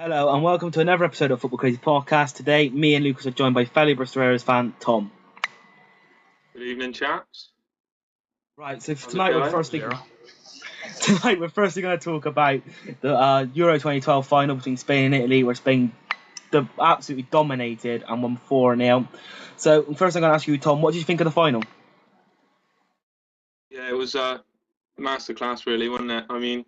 Hello and welcome to another episode of Football Crazy Podcast. Today, me and Lucas are joined by fellow Bristol fan Tom. Good evening, chaps. Right, so tonight we're firstly going to talk about the Euro 2012 final between Spain and Italy, where Spain absolutely dominated and won 4-0. So first, I'm going to ask you, Tom, what did you think of the final? Yeah, it was a masterclass, really, wasn't it? I mean,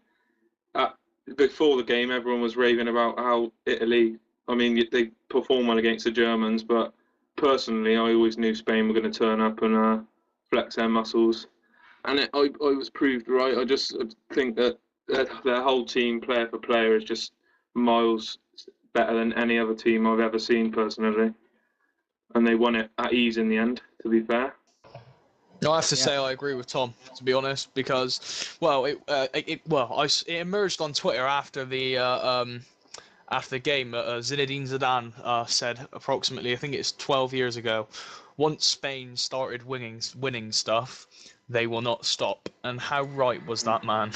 before the game, everyone was raving about how Italy. I mean, they performed well against the Germans, but personally, I always knew Spain were going to turn up and flex their muscles, and I was proved right. I just think that their whole team, player for player, is just miles better than any other team I've ever seen personally, and they won it at ease in the end. To be fair. I have to say I agree with Tom, to be honest, because it emerged on Twitter after the game. Zinedine Zidane said approximately, I think it's 12 years ago, once Spain started winning stuff, they will not stop. And how right was that man?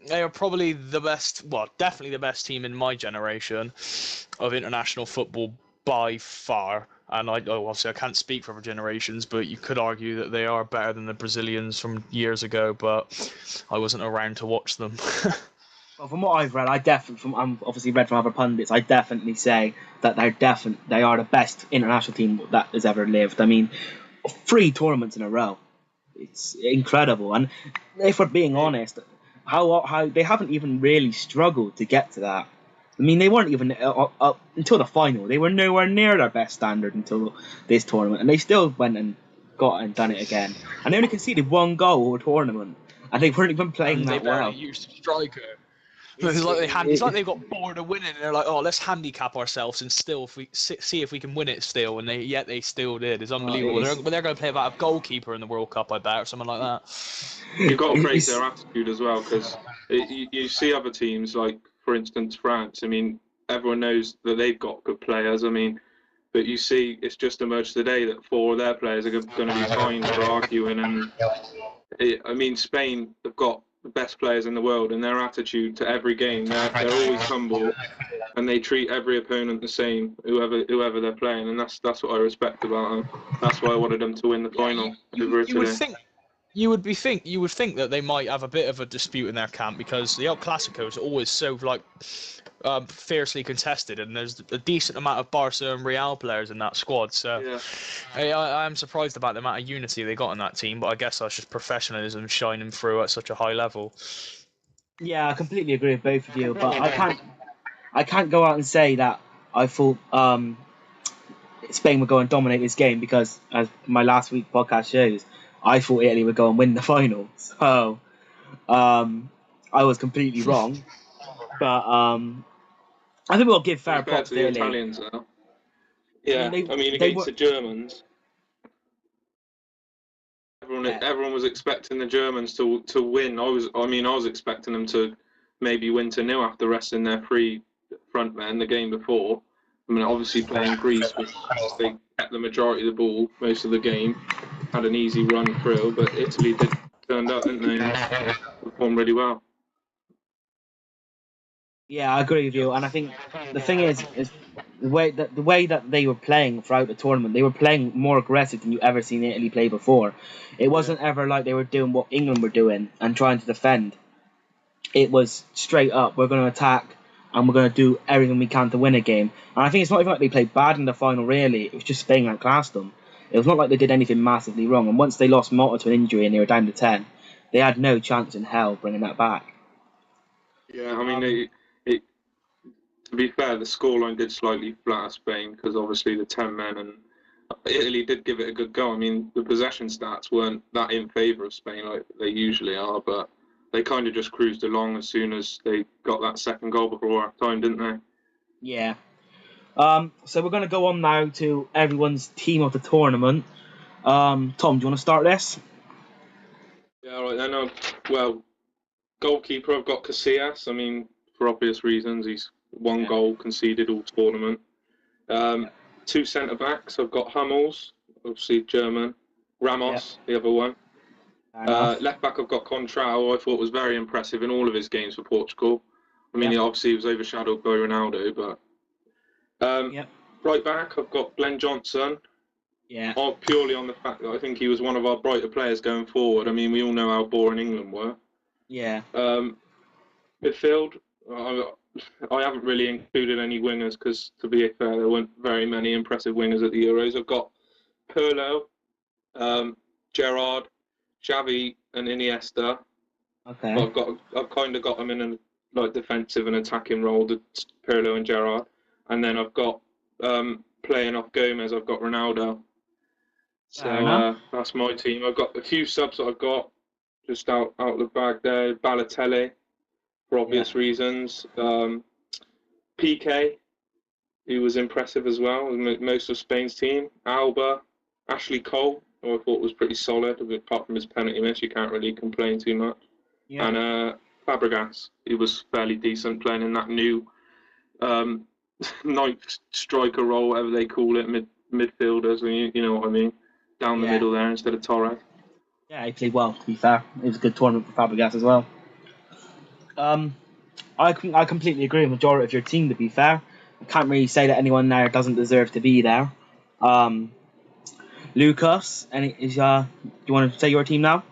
They are probably the best, well, definitely the best team in my generation of international football by far. And obviously I can't speak for other generations, but you could argue that they are better than the Brazilians from years ago, but I wasn't around to watch them. Well, from what I've read, I'm obviously read from other pundits. I definitely say that they are the best international team that has ever lived. I mean, 3 tournaments in a row. It's incredible, and if we're being honest, how they haven't even really struggled to get to that. I mean, they weren't even up until the final. They were nowhere near their best standard until this tournament, and they still went and got and done it again. And they only conceded 1 goal all tournament, and they weren't even playing that well. They barely used a striker. It's like they got bored of winning, and they're like, "Oh, let's handicap ourselves and still see if we can win it still." And they still did. It's unbelievable. They're going to play about a goalkeeper in the World Cup, I bet, or something like that. You've got to praise their attitude as well, because you see other teams like, for instance, France. I mean, everyone knows that they've got good players. I mean, but you see, it's just emerged today that 4 of their players are going to be fined for arguing. And I mean, Spain have got the best players in the world, and their attitude to every game, they're always humble, and they treat every opponent the same, whoever they're playing, and that's what I respect about them. That's why I wanted them to win the final over Italy. You would think that they might have a bit of a dispute in their camp, because the El Clasico is always so fiercely contested, and there's a decent amount of Barca and Real players in that squad. So yeah. I'm surprised about the amount of unity they got in that team, but I guess that's just professionalism shining through at such a high level. Yeah, I completely agree with both of you, but I can't go out and say that I thought Spain would go and dominate this game, because as my last week podcast shows, I thought Italy would go and win the final. So I was completely wrong. But I think we'll give fair props to the Italians now. Yeah, I mean against the Germans, everyone was expecting the Germans to win. I was expecting them to maybe win 2-0 after resting their 3 front men the game before. I mean, obviously playing Greece, they kept the majority of the ball most of the game, had an easy run through, but Italy turned up, didn't they? And performed really well. Yeah, I agree with you, and I think the thing is the way that they were playing throughout the tournament, they were playing more aggressive than you ever seen Italy play before. It wasn't ever like they were doing what England were doing and trying to defend. It was straight up, we're going to attack, and we're going to do everything we can to win a game. And I think it's not even like they played bad in the final, really. It was just Spain outclassed them. It was not like they did anything massively wrong. And once they lost Mota to an injury and they were down to 10, they had no chance in hell bringing that back. Yeah, I mean, to be fair, the scoreline did slightly flatter Spain, because obviously the 10 men, and Italy did give it a good go. I mean, the possession stats weren't that in favour of Spain like they usually are, but they kind of just cruised along as soon as they got that second goal before half time, didn't they? Yeah. So we're going to go on now to everyone's team of the tournament. Tom, do you want to start this? Yeah, all right then. Well, goalkeeper, I've got Casillas. I mean, for obvious reasons, he's 1 goal conceded all tournament. 2 centre-backs, I've got Hummels, obviously German. Ramos, the other one. Left back, I've got Contrao. I thought was very impressive in all of his games for Portugal. I mean, obviously he was overshadowed by Ronaldo, but right back I've got Glenn Johnson. Yeah. Purely on the fact that I think he was one of our brighter players going forward. I mean, we all know how boring England were. Yeah. Midfield, I haven't really included any wingers because, to be fair, there weren't very many impressive wingers at the Euros. I've got Pirlo, Gerrard, Xavi, and Iniesta. Okay. But I've kind of got them in a defensive and attacking role, the Pirlo and Gerrard, and then I've got playing off Gomez. I've got Ronaldo. So that's my team. I've got a few subs that I've got just out the bag there. Balotelli, for obvious reasons. PK, who was impressive as well, most of Spain's team. Alba, Ashley Cole, who I thought was pretty solid. Apart from his penalty miss, you can't really complain too much. Yeah. And Fabregas, he was fairly decent playing in that new ninth striker role, whatever they call it, midfielders. You know what I mean? Down the middle there instead of Torres. Yeah, he played well, to be fair. It was a good tournament for Fabregas as well. I completely agree with the majority of your team, to be fair. I can't really say that anyone there doesn't deserve to be there. Lucas, do you want to say your team now?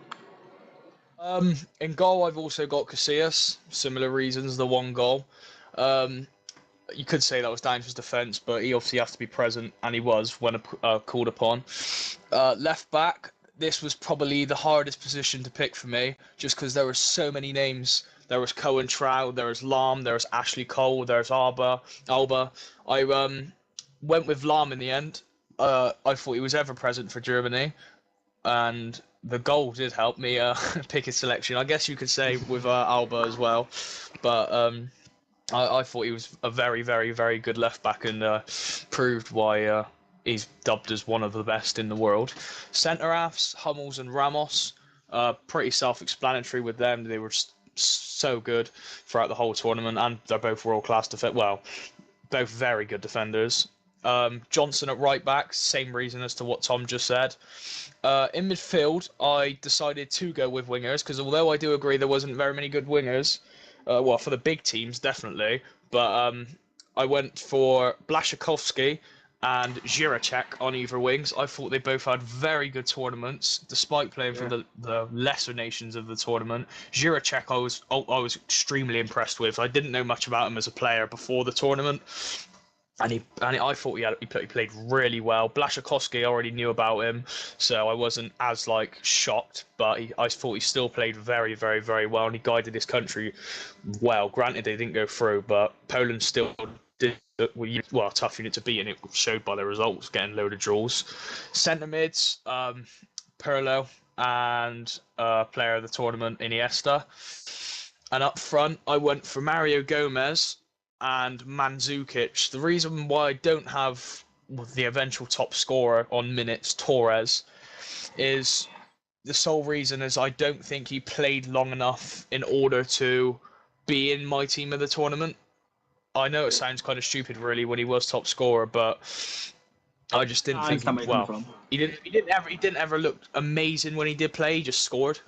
In goal, I've also got Casillas. Similar reasons, the one goal. You could say that was down to his defence, but he obviously has to be present, and he was when called upon. Left back, this was probably the hardest position to pick for me, just because there were so many names. There was Cohen Trout, there was Lahm, there was Ashley Cole, there's Alba. I went with Lahm in the end. I thought he was ever present for Germany, and the goal did help me pick his selection. I guess you could say with Alba as well, but I thought he was a very, very, very good left back and proved why he's dubbed as one of the best in the world. Centre halves, Hummels and Ramos, pretty self-explanatory with them. They were so good throughout the whole tournament, and they're both world-class both very good defenders. Johnson at right back, same reason as to what Tom just said. In midfield, I decided to go with wingers because although I do agree there wasn't very many good wingers, for the big teams definitely, but I went for Blaszczykowski and Jiracek on either wings. I thought they both had very good tournaments, despite playing for the lesser nations of the tournament. Jiracek, I was extremely impressed with. I didn't know much about him as a player before the tournament, and I thought he played really well. Blaszczykowski, I already knew about him, so I wasn't as shocked. But I thought he still played very, very, very well, and he guided his country well. Granted, they didn't go through, but Poland still did. Well, tough unit to beat, and it showed by the results, getting a load of draws. Centre mids, Pirlo, and player of the tournament, Iniesta. And up front, I went for Mario Gomez and Mandzukic. The reason why I don't have the eventual top scorer on minutes, Torres, is the sole reason is I don't think he played long enough in order to be in my team of the tournament. I know it sounds kind of stupid, really, when he was top scorer, but I just didn't think he didn't ever look amazing when he did play. He just scored.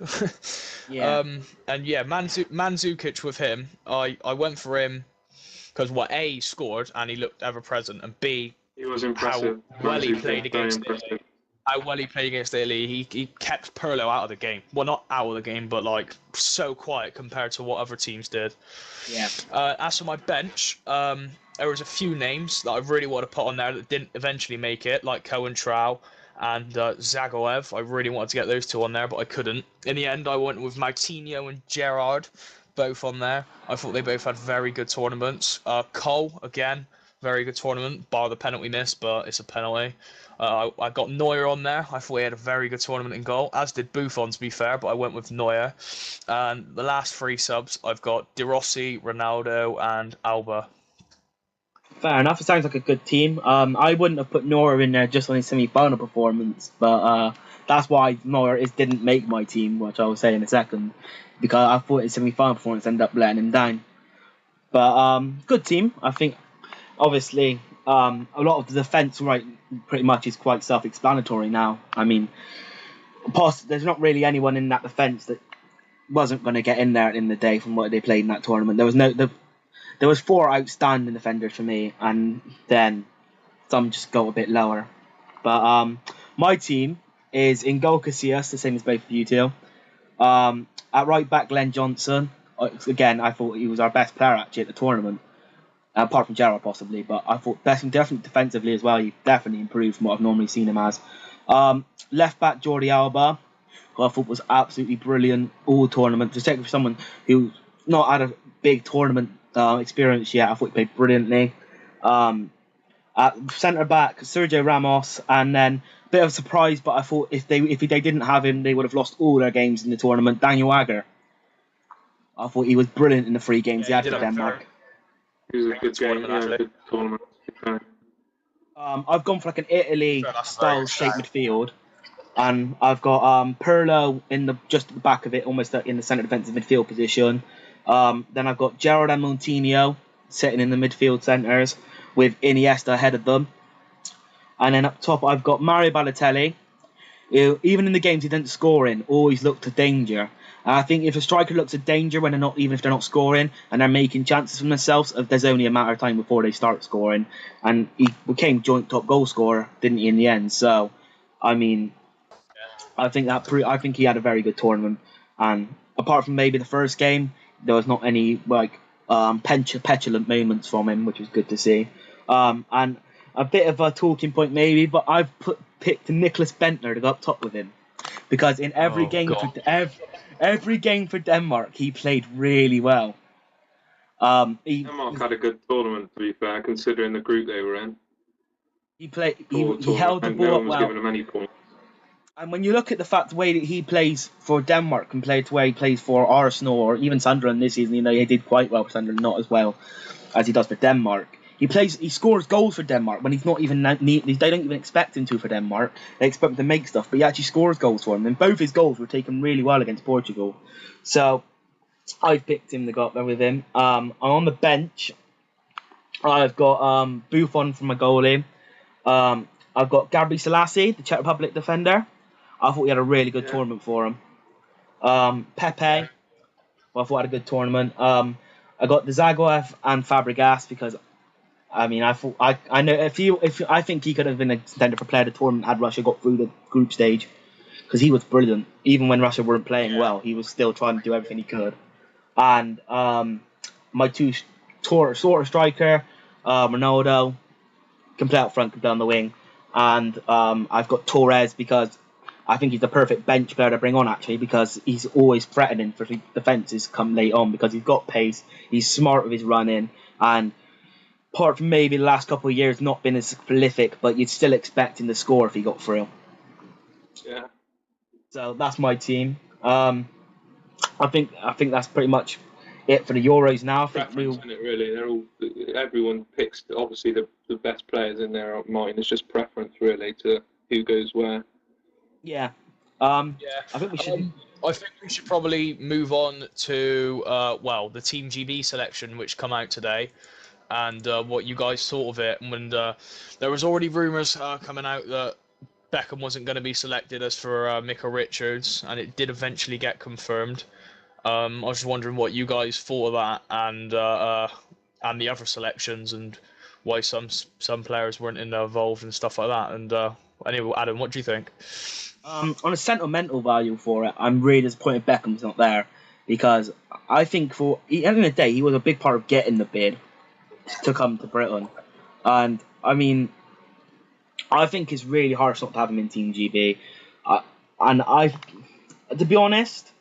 Mandzukic with him, I went for him because A, he scored and he looked ever present, and B, he was impressive. How well he played against Italy. He kept Pirlo out of the game. Well, not out of the game, but so quiet compared to what other teams did. Yeah. As for my bench, there was a few names that I really want to put on there that didn't eventually make it, like Cohen Trout and Zagoev. I really wanted to get those two on there, but I couldn't. In the end, I went with Moutinho and Gerrard, both on there. I thought they both had very good tournaments. Cole, again, very good tournament, bar the penalty miss, but it's a penalty. I got Neuer on there. I thought he had a very good tournament in goal, as did Buffon, to be fair, but I went with Neuer. And the last three subs, I've got De Rossi, Ronaldo, and Alba. Fair enough. It sounds like a good team. I wouldn't have put Neuer in there just on his semi-final performance, but that's why Neuer didn't make my team, which I will say in a second, because I thought his semi-final performance ended up letting him down. But good team. I think, obviously, a lot of the defence, pretty much is quite self-explanatory now. I mean, there's not really anyone in that defence that wasn't going to get in there in the day from what they played in that tournament. There was there was 4 outstanding defenders for me, and then some just go a bit lower. But my team is in goal Casillas, the same as both of you two. At right back, Glenn Johnson. Again, I thought he was our best player actually at the tournament, apart from Gerrard possibly. But I thought definitely defensively as well, he definitely improved from what I've normally seen him as. Left back, Jordi Alba, who I thought was absolutely brilliant all tournament. Particularly for someone who's not had a big tournament experience yet, I thought he played brilliantly. At centre back, Sergio Ramos, and then a bit of a surprise, but I thought if they didn't have him, they would have lost all their games in the tournament. Daniel Agger. I thought he was brilliant in the 3 games he had for Denmark. He was a good good tournament. I've gone for like an Italy-style shape midfield, and I've got Pirlo in just at the back of it, almost in the centre defensive midfield position. Then I've got Gerrard and Moutinho sitting in the midfield centres, with Iniesta ahead of them. And then up top, I've got Mario Balotelli, who, even in the games he didn't score in, always looked to danger. And I think if a striker looks at danger when even if they're not scoring, and they're making chances for themselves, there's only a matter of time before they start scoring. And he became joint top goal scorer, didn't he, in the end? So, I mean, I think he had a very good tournament. And apart from maybe the first game, there was not any petulant moments from him, which was good to see. And a bit of a talking point maybe, but I've picked Nicholas Bentner to go up top with him, because in every game for Denmark he played really well. Denmark had a good tournament, to be fair, considering the group they were in. He held the ball up well. Given him any points. And when you look at the way that he plays for Denmark compared to where he plays for Arsenal or even Sunderland this season, he did quite well for Sunderland, not as well as he does for Denmark. He scores goals for Denmark when he's not even they don't even expect him to for Denmark. They expect him to make stuff, but he actually scores goals for them. And both his goals were taken really well against Portugal. So I've picked him to go up there with him. On the bench, I've got Buffon from my goalie. I've got Gabriel Selassie, the Czech Republic defender. I thought he had a really good tournament for him. Pepe, I thought had a good tournament. I got the Zagoev and Fabregas because, I mean, I think he could have been a contender for player of the tournament had Russia got through the group stage, because he was brilliant. Even when Russia weren't playing well, he was still trying to do everything he could. And my two sort of striker, Ronaldo, can play out front, can play on the wing, and I've got Torres because I think he's the perfect bench player to bring on, actually, because he's always threatening for defences come late on, because he's got pace, he's smart with his running, and apart from maybe the last couple of years not been as prolific, but you'd still expect him to score if he got through. Yeah. So that's my team. I think that's pretty much it for the Euros now. I think everyone picks obviously the best players in their mind. It's just preference really to who goes where. Yeah. I think we should. I think we should probably move on to the Team GB selection, which come out today, and what you guys thought of it. And there was already rumours coming out that Beckham wasn't going to be selected as for Micah Richards, and it did eventually get confirmed. I was just wondering what you guys thought of that, and the other selections, and why some players weren't involved and stuff like that. And anyway, Adam, what do you think? On a sentimental value for it, I'm really disappointed Beckham's not there, because I think at the end of the day, he was a big part of getting the bid to come to Britain. And, I mean, I think it's really harsh not to have him in Team GB. To be honest,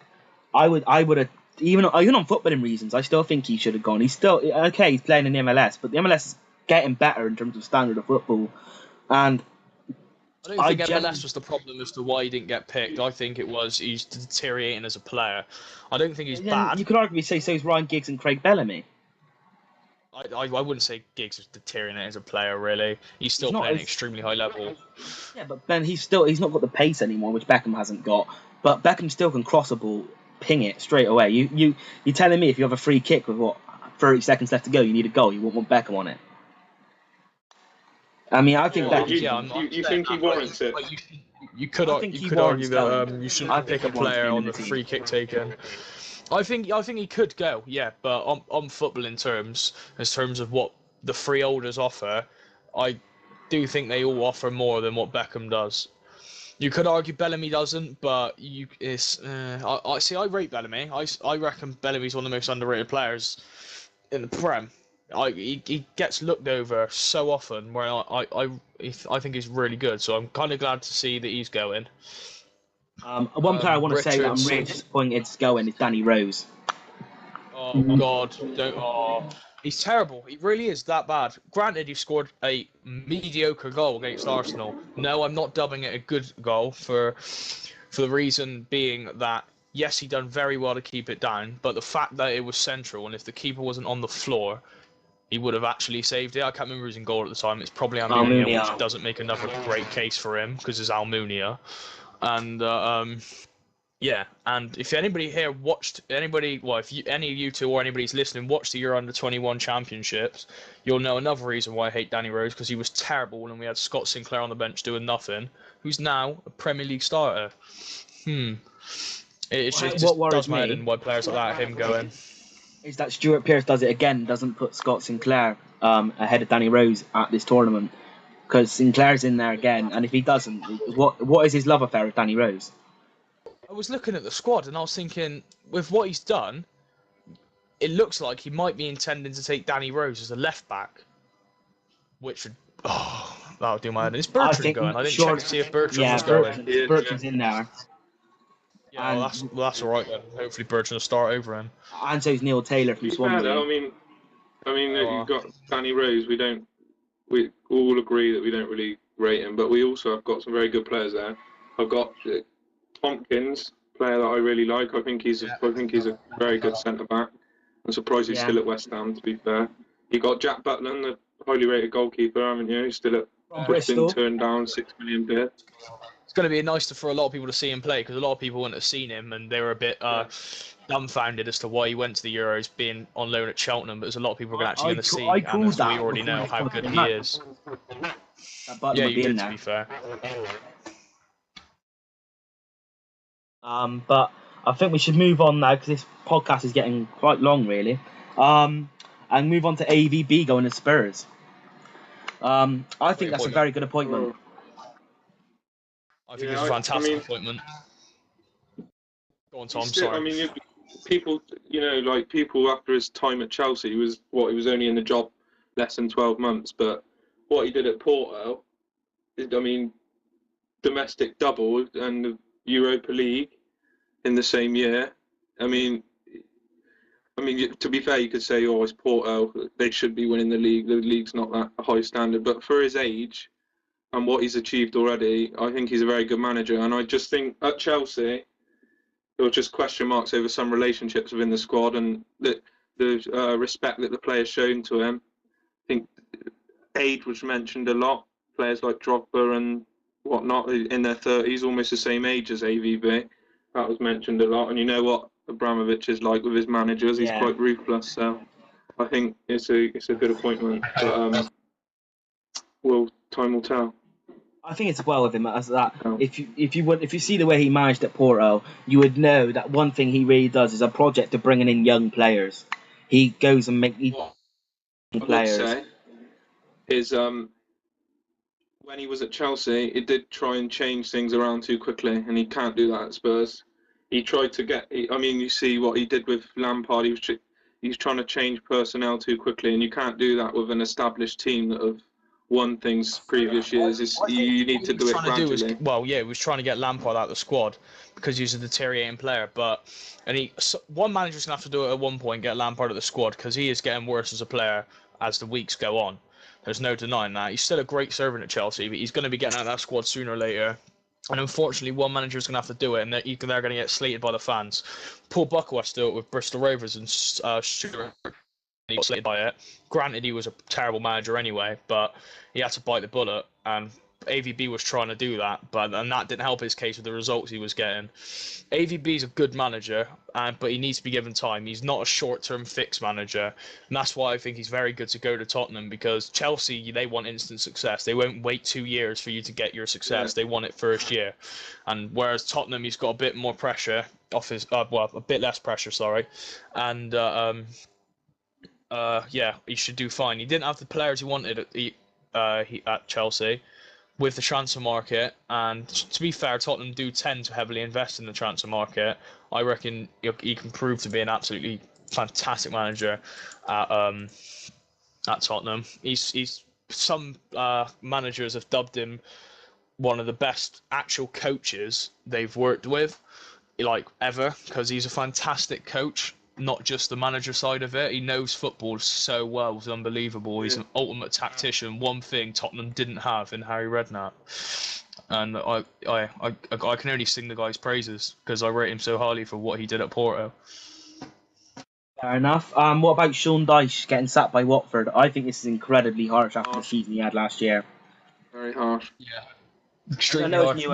I would have, even on footballing reasons, I still think he should have gone. He's still, okay, he's playing in the MLS, but the MLS is getting better in terms of standard of football. And I don't think MLS was the problem as to why he didn't get picked. I think it was he's deteriorating as a player. I don't think he's bad. You could arguably say so is Ryan Giggs and Craig Bellamy. I wouldn't say Giggs is deteriorating as a player, really. He's still playing at extremely high level. Yeah, but Ben, he's not got the pace anymore, which Beckham hasn't got. But Beckham still can cross a ball, ping it straight away. You're telling me if you have a free kick with 30 seconds left to go, you need a goal, you won't want Beckham on it. I mean, I think that. You think he warrants it? You could argue that you shouldn't pick a player on the free kick taken. I think he could go, yeah, but on footballing terms, in terms of what the freeholders offer, I do think they all offer more than what Beckham does. You could argue Bellamy doesn't, but I see. I rate Bellamy. I reckon Bellamy's one of the most underrated players in the Prem. He gets looked over so often, where I think he's really good. So I'm kind of glad to see that he's going. One player I want to say that I'm really disappointed is going is Danny Rose. Oh God, don't! Oh, he's terrible. He really is that bad. Granted, he scored a mediocre goal against Arsenal. No, I'm not dubbing it a good goal for the reason being that yes, he done very well to keep it down, but the fact that it was central and if the keeper wasn't on the floor, he would have actually saved it. I can't remember who's in goal at the time. It's probably Almunia, which doesn't make another great case for him because it's Almunia. And yeah, and if anybody here watched any of you two or anybody's listening watched the Euro Under-21 Championships, you'll know another reason why I hate Danny Rose, because he was terrible and we had Scott Sinclair on the bench doing nothing, who's now a Premier League starter. It just does my head in why players like that, him going. Is that Stuart Pearce does it again, doesn't put Scott Sinclair ahead of Danny Rose at this tournament, because Sinclair's in there again, and if he doesn't, what is his love affair with Danny Rose? I was looking at the squad and I was thinking, with what he's done, it looks like he might be intending to take Danny Rose as a left back, which would that'll do my head. Is Bertrand going? I didn't check to see if Bertrand was going. Bertrand's in there. Yeah, well, that's all right then. Hopefully Bertrand will start over him. And so's Neil Taylor from Swansea. I mean, you've got Danny Rose. We all agree that we don't really rate him, but we also have got some very good players there. I've got Tompkins, player that I really like. I think he's a very good centre back. I'm surprised he's still at West Ham. To be fair, you got Jack Butland, the highly rated goalkeeper, haven't you? He's still at Bristol. Been turned down £6 million bid. It's going to be nice for a lot of people to see him play, because a lot of people wouldn't have seen him and they were a bit dumbfounded as to why he went to the Euros being on loan at Cheltenham. But there's a lot of people are actually going to see, and as we already know how good he is. Yeah, you did, to be fair. But I think we should move on now, because this podcast is getting quite long, really. And move on to AVB going to Spurs. I think that's a very good appointment. I think it's a fantastic appointment. Go on, Tom. Sorry. I mean, people after his time at Chelsea he was only in the job less than 12 months, but what he did at Porto, domestic double and the Europa League in the same year. I mean, to be fair, you could say, it's Porto, they should be winning the league. The league's not that high standard, but for his age and what he's achieved already, I think he's a very good manager. And I just think at Chelsea, there were just question marks over some relationships within the squad, and the respect that the players shown to him. I think age was mentioned a lot. Players like Drogba and whatnot in their 30s, almost the same age as AVB. That was mentioned a lot. And you know what Abramovich is like with his managers. He's quite ruthless. So I think it's a good appointment. But time will tell. I think it's well with him as that. If you see the way he managed at Porto, you would know that one thing he really does is a project of bringing in young players. He goes and makes players. I would say is when he was at Chelsea, he did try and change things around too quickly, and he can't do that at Spurs. He tried to you see what he did with Lampard. He's trying to change personnel too quickly, and you can't do that with an established team that have won things previous years. You need to do it gradually. He was trying to get Lampard out of the squad because he was a deteriorating player. One manager's going to have to do it at one point, get Lampard out of the squad, because he is getting worse as a player as the weeks go on. There's no denying that. He's still a great servant at Chelsea, but he's going to be getting out of that squad sooner or later. And unfortunately, one manager's going to have to do it, and they're going to get slated by the fans. Paul Buckle has to do it with Bristol Rovers, and Stuart he got slated by it. Granted, he was a terrible manager anyway, but he had to bite the bullet. And AVB was trying to do that, and that didn't help his case with the results he was getting. AVB's a good manager, but he needs to be given time. He's not a short-term fix manager, and that's why I think he's very good to go to Tottenham, because Chelsea, they want instant success. They won't wait 2 years for you to get your success. They want it first year. And whereas Tottenham, he's got a bit more pressure off his, a bit less pressure, sorry, and he should do fine. He didn't have the players he wanted at Chelsea with the transfer market, and to be fair, Tottenham do tend to heavily invest in the transfer market. I reckon he can prove to be an absolutely fantastic manager at Tottenham. He's some managers have dubbed him one of the best actual coaches they've worked with, like ever, because he's a fantastic coach. Not just the manager side of it. He knows football so well. It's unbelievable. He's an ultimate tactician. One thing Tottenham didn't have in Harry Redknapp. And I can only sing the guy's praises because I rate him so highly for what he did at Porto. Fair enough. What about Sean Dyche getting sacked by Watford? I think this is incredibly harsh after the season he had last year. Very harsh. Yeah. Extremely harsh.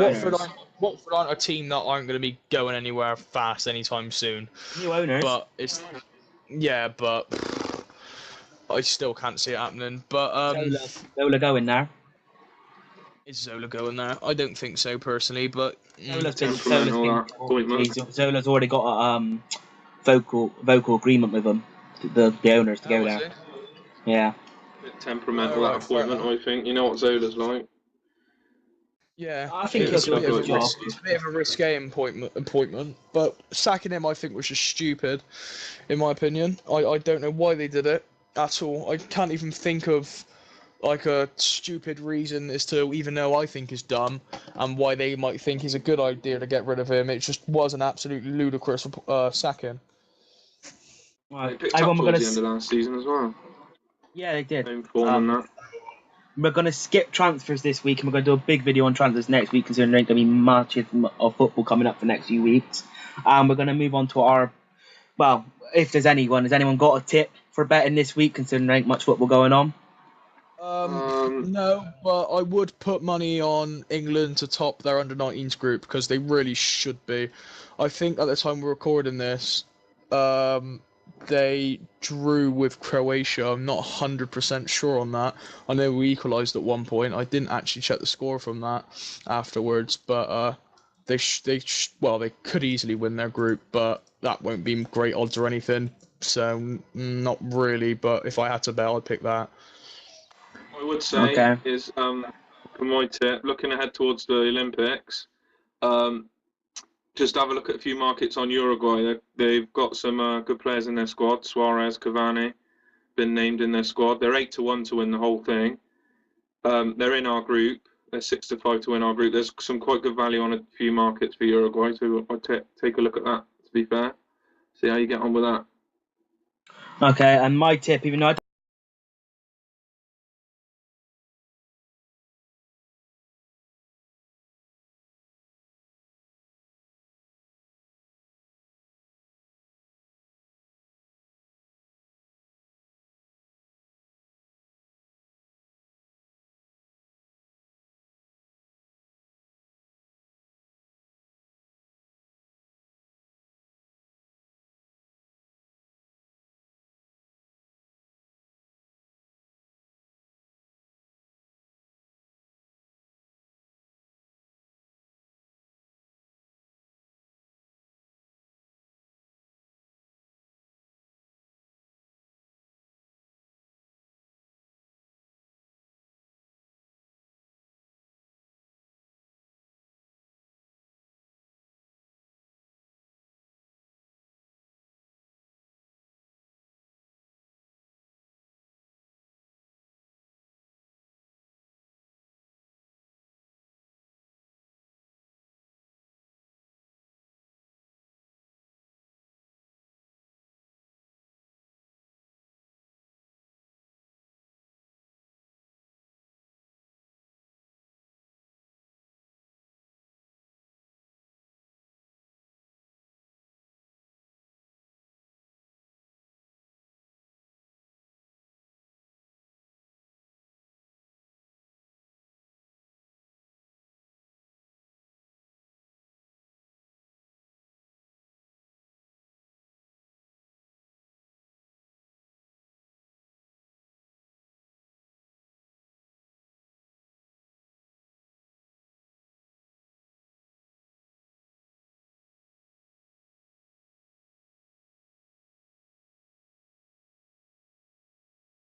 Watford aren't a team that aren't going to be going anywhere fast anytime soon. New owners. But I still can't see it happening. But Zola going there. Is Zola going there? I don't think so personally, but Zola's already got a vocal agreement with them, the owners to go there. Yeah. A bit temperamental that appointment, I think. You know what Zola's like. Yeah, I think it's a bit of a risque appointment, but sacking him I think was just stupid, in my opinion. I don't know why they did it at all. I can't even think of like a stupid reason as to even know I think is dumb and why they might think is a good idea to get rid of him. It just was an absolutely ludicrous sacking. Right. They picked up towards the end of last season as well. Yeah, they did. Same form and that. We're going to skip transfers this week, and we're going to do a big video on transfers next week, considering there's going to be matches of football coming up for the next few weeks. We're going to move on to our, if there's anyone, has anyone got a tip for betting this week, considering there ain't much football going on? No, but I would put money on England to top their under-19s group, because they really should be. I think at the time we're recording this, they drew with Croatia. I'm not 100% sure on that. I know we equalised at one point. I didn't actually check the score from that afterwards, but they could easily win their group, but that won't be great odds or anything. So not really. But if I had to bet, I'd pick that. What I would say is, for my tip, looking ahead towards the Olympics, just have a look at a few markets on Uruguay. They've got some good players in their squad. Suarez, Cavani, been named in their squad. They're 8-1 to win the whole thing. They're in our group. They're 6-5 to win our group. There's some quite good value on a few markets for Uruguay, so I'd take a look at that, to be fair. See how you get on with that. Okay, and my tip, even though I